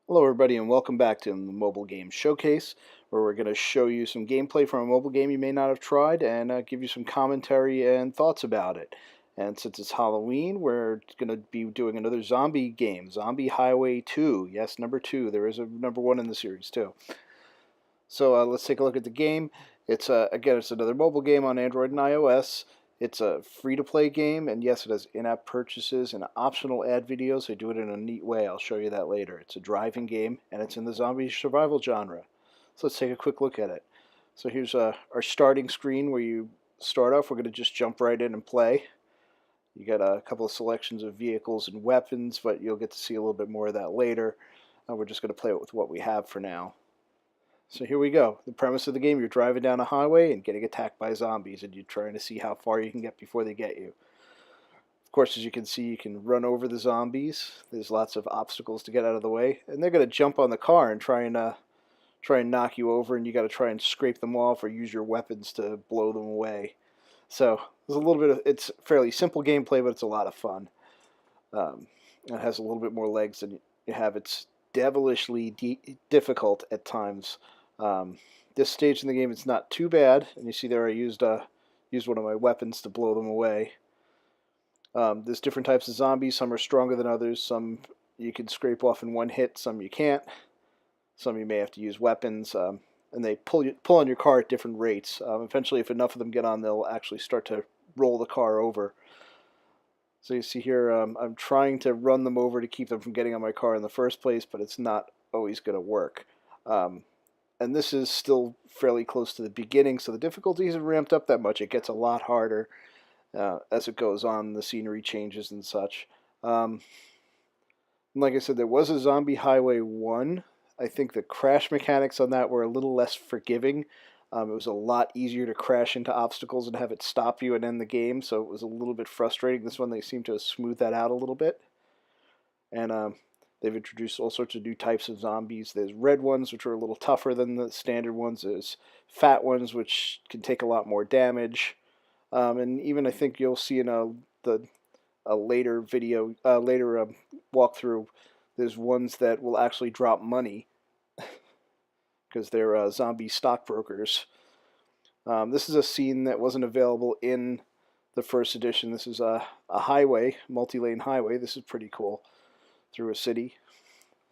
Hello everybody and welcome back to the Mobile Game Showcase, where we're going to show you some gameplay from a mobile game you may not have tried and give you some commentary and thoughts about it. And since it's Halloween, we're going to be doing another zombie game, Zombie Highway 2. Yes, number 2. There is a number 1 in the series too. So let's take a look at the game. Again, it's another mobile game on Android and iOS. It's a free-to-play game, and yes, it has in-app purchases and optional ad videos. They do it in a neat way. I'll show you that later. It's a driving game, and it's in the zombie survival genre. So let's take a quick look at it. So here's our starting screen where you start off. We're going to just jump right in and play. You got a couple of selections of vehicles and weapons, but you'll get to see a little bit more of that later. We're just going to play it with what we have for now. So here we go. The premise of the game, you're driving down a highway and getting attacked by zombies, and you're trying to see how far you can get before they get you. Of course, as you can see, you can run over the zombies. There's lots of obstacles to get out of the way, and they're going to jump on the car and try and knock you over, and you got to try and scrape them off or use your weapons to blow them away. So there's a little bit of it's fairly simple gameplay, but it's a lot of fun. It has a little bit more legs than you have. It's devilishly difficult at times. This stage in the game, it's not too bad, and you see there I used one of my weapons to blow them away. There's different types of zombies. Some are stronger than others. Some you can scrape off in one hit. Some you can't. Some you may have to use weapons. And they pull on your car at different rates. Eventually, if enough of them get on, they'll actually start to roll the car over. So you see here, I'm trying to run them over to keep them from getting on my car in the first place, but it's not always going to work. And this is still fairly close to the beginning, so the difficulty isn't ramped up that much. It gets a lot harder as it goes on. The scenery changes and such. Like I said, there was a Zombie Highway 1. I think the crash mechanics on that were a little less forgiving. It was a lot easier to crash into obstacles and have it stop you and end the game, so it was a little bit frustrating. This one, they seem to have smoothed that out a little bit. And they've introduced all sorts of new types of zombies. There's red ones, which are a little tougher than the standard ones. There's fat ones, which can take a lot more damage. And even I think you'll see in a later video, walkthrough, there's ones that will actually drop money because they're zombie stockbrokers. This is a scene that wasn't available in the first edition. This is a highway, multi-lane highway. This is pretty cool. Through a city.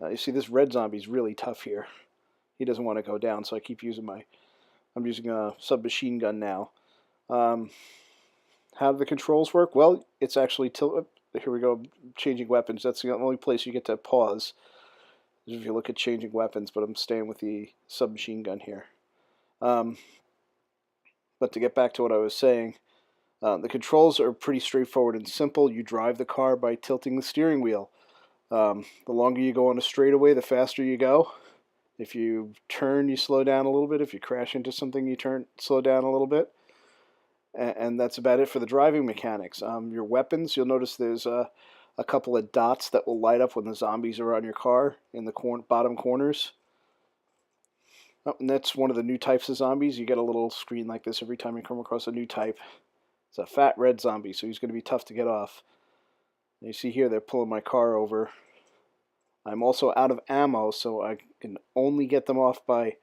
You see, this red zombie's really tough here. He doesn't want to go down, so I keep using I'm using a submachine gun now. How do the controls work? Well, it's actually here we go, changing weapons. That's the only place you get to pause. If you look at changing weapons, but I'm staying with the submachine gun here. But to get back to what I was saying, the controls are pretty straightforward and simple. You drive the car by tilting the steering wheel. The longer you go on a straightaway, the faster you go. If you turn, you slow down a little bit. If you crash into something, you slow down a little bit. And that's about it for the driving mechanics. Your weapons, you'll notice there's a couple of dots that will light up when the zombies are on your car in the bottom corners. Oh, and that's one of the new types of zombies. You get a little screen like this every time you come across a new type. It's a fat red zombie, so he's going to be tough to get off. You see here they're pulling my car over. I'm also out of ammo, so I can only get them off by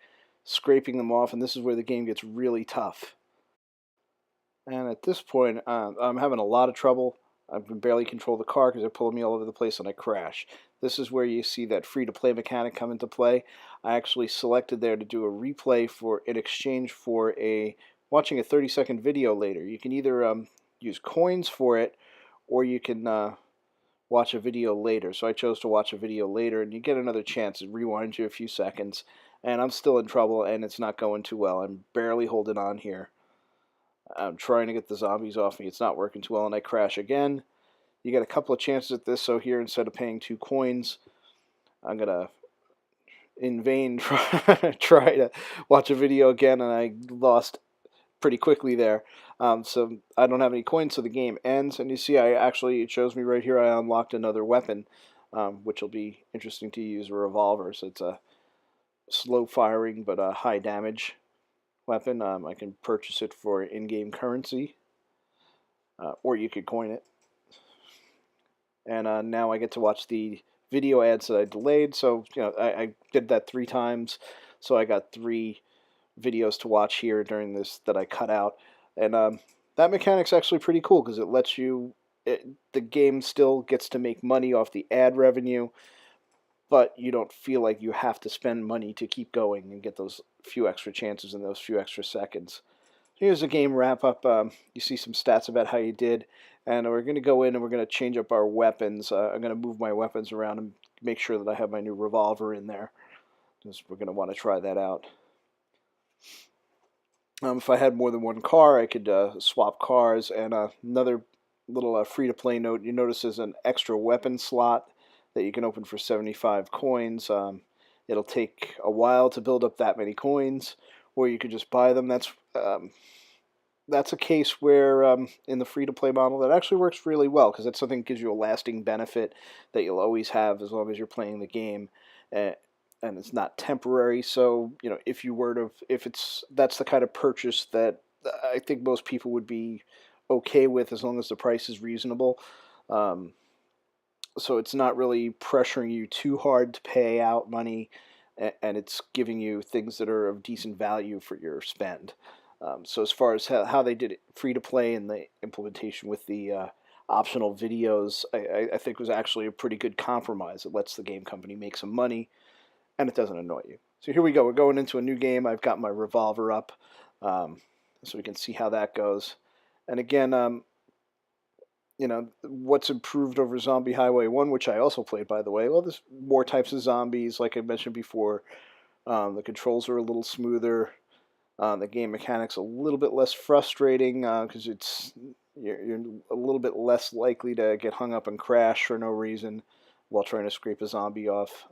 scraping them off, and this is where the game gets really tough. And at this point, I'm having a lot of trouble. I can barely control the car because they're pulling me all over the place and I crash. This is where you see that free-to-play mechanic come into play. I actually selected there to do a replay in exchange for watching a 30-second video later. You can either use coins for it, or you can watch a video later. So I chose to watch a video later, and you get another chance. It rewinds you a few seconds, and I'm still in trouble, and it's not going too well. I'm barely holding on here. I'm trying to get the zombies off me. It's not working too well, and I crash again. You get a couple of chances at this, so here, instead of paying 2 coins, I'm going to, in vain, try to watch a video again, and I lost pretty quickly there. So I don't have any coins, so the game ends, and you see it shows me right here I unlocked another weapon, which will be interesting to use, a revolver. So it's a slow firing but a high damage weapon. I can purchase it for in-game currency, or you could coin it. And now I get to watch the video ads that I delayed. So, I did that 3 times. So I got 3 videos to watch here during this that I cut out. And that mechanic's actually pretty cool because it lets you, the game still gets to make money off the ad revenue, but you don't feel like you have to spend money to keep going and get those few extra chances and those few extra seconds. Here's a game wrap up. You see some stats about how you did, and we're going to go in and we're going to change up our weapons. I'm going to move my weapons around and make sure that I have my new revolver in there, because we're going to want to try that out. If I had more than one car, I could swap cars. And another little free-to-play note, you notice there's an extra weapon slot that you can open for 75 coins. It'll take a while to build up that many coins, or you could just buy them. That's a case where in the free-to-play model that actually works really well, because that's something that gives you a lasting benefit that you'll always have as long as you're playing the game, and it's not temporary. So that's the kind of purchase that I think most people would be okay with as long as the price is reasonable. So it's not really pressuring you too hard to pay out money, and it's giving you things that are of decent value for your spend. So as far as how they did it free to play and the implementation with the optional videos, I think was actually a pretty good compromise. It lets the game company make some money, and it doesn't annoy you. So here we go. We're going into a new game. I've got my revolver up, so we can see how that goes. And again, what's improved over Zombie Highway 1, which I also played, by the way. Well, there's more types of zombies, like I mentioned before. The controls are a little smoother. The game mechanics a little bit less frustrating because you're a little bit less likely to get hung up and crash for no reason while trying to scrape a zombie off.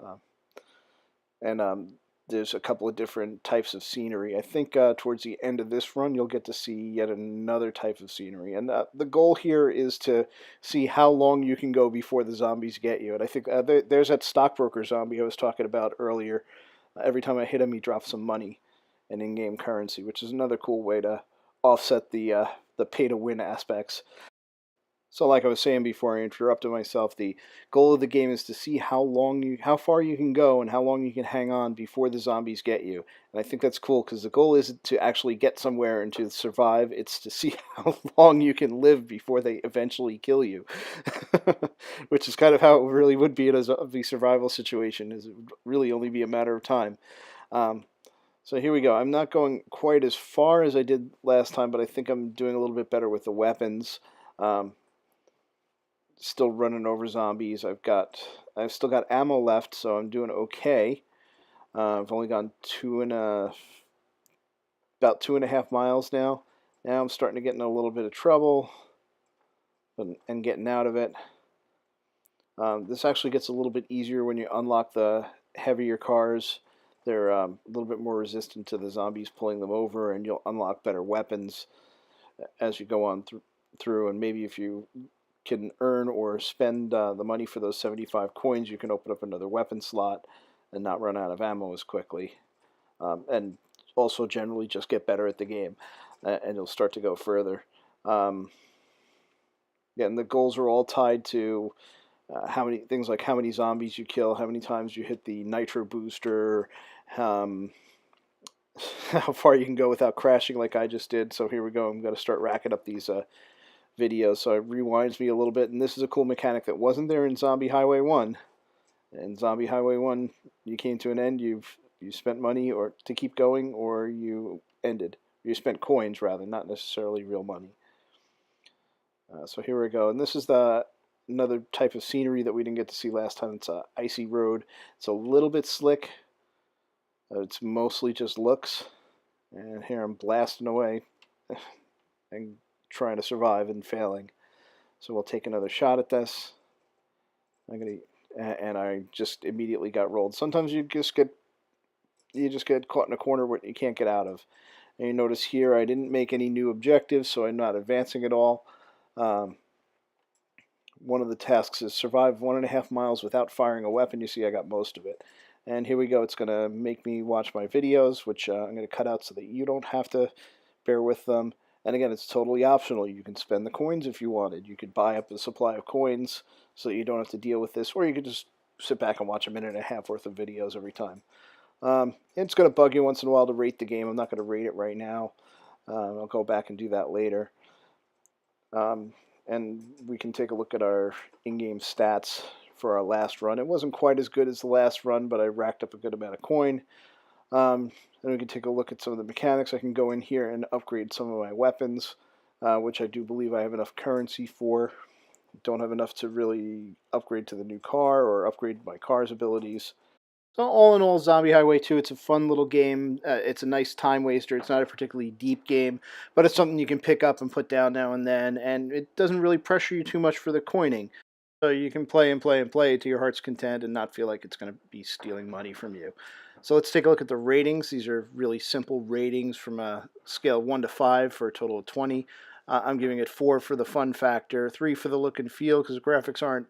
And there's a couple of different types of scenery. I think towards the end of this run, you'll get to see yet another type of scenery. And the goal here is to see how long you can go before the zombies get you. And I think there's that stockbroker zombie I was talking about earlier. Every time I hit him, he drops some money and in-game currency, which is another cool way to offset the pay-to-win aspects. So like I was saying before I interrupted myself, the goal of the game is to see how far you can go and how long you can hang on before the zombies get you. And I think that's cool because the goal isn't to actually get somewhere and to survive, it's to see how long you can live before they eventually kill you. Which is kind of how it really would be in a zombie survival situation, is it would really only be a matter of time. So here we go. I'm not going quite as far as I did last time, but I think I'm doing a little bit better with the weapons. Still running over zombies. I've still got ammo left, so I'm doing okay. I've only gone about 2.5 miles now. Now I'm starting to get in a little bit of trouble, and getting out of it. This actually gets a little bit easier when you unlock the heavier cars. They're a little bit more resistant to the zombies pulling them over, and you'll unlock better weapons as you go on through. And maybe if you can earn or spend the money for those 75 coins, you can open up another weapon slot and not run out of ammo as quickly. And also generally just get better at the game, and you'll start to go further. And the goals are all tied to how many zombies you kill, how many times you hit the nitro booster, how far you can go without crashing like I just did. So here we go. I'm going to start racking up these videos, so it rewinds me a little bit. And this is a cool mechanic that wasn't there in Zombie Highway 1. In Zombie Highway 1, you came to an end, you spent money or to keep going, or you ended. You spent coins, rather, not necessarily real money. So here we go. And this is another type of scenery that we didn't get to see last time. It's a icy road. It's a little bit slick. It's mostly just looks. And here I'm blasting away and trying to survive and failing. So we'll take another shot at this. And I just immediately got rolled. Sometimes you just get caught in a corner where you can't get out of. And you notice here I didn't make any new objectives, so I'm not advancing at all. One of the tasks is survive 1.5 miles without firing a weapon. You see I got most of it. And here we go. It's going to make me watch my videos, which I'm going to cut out so that you don't have to bear with them. And again, it's totally optional. You can spend the coins if you wanted. You could buy up a supply of coins so you don't have to deal with this, or you could just sit back and watch a minute and a half worth of videos every time. It's going to bug you once in a while to rate the game. I'm not going to rate it right now. I'll go back and do that later. And we can take a look at our in-game stats for our last run. It wasn't quite as good as the last run, but I racked up a good amount of coin. Then we can take a look at some of the mechanics. I can go in here and upgrade some of my weapons, which I do believe I have enough currency for. Don't have enough to really upgrade to the new car or upgrade my car's abilities. So all in all, Zombie Highway 2, it's a fun little game. It's a nice time waster. It's not a particularly deep game, but it's something you can pick up and put down now and then, and it doesn't really pressure you too much for the coining. So you can play and play and play to your heart's content and not feel like it's going to be stealing money from you. So let's take a look at the ratings. These are really simple ratings from a scale of 1 to 5 for a total of 20. I'm giving it 4 for the fun factor, 3 for the look and feel because the graphics aren't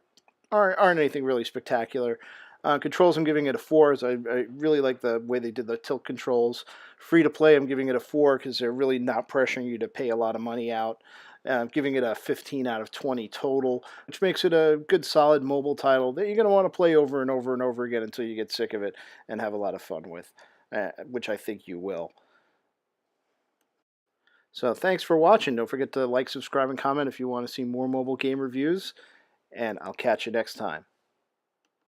anything really spectacular. Controls, I'm giving it a 4, as I really like the way they did the tilt controls. Free to play, I'm giving it a 4 because they're really not pressuring you to pay a lot of money out. Giving it a 15 out of 20 total, which makes it a good solid mobile title that you're going to want to play over and over and over again until you get sick of it and have a lot of fun with, which I think you will. So thanks for watching. Don't forget to like, subscribe, and comment if you want to see more mobile game reviews, and I'll catch you next time.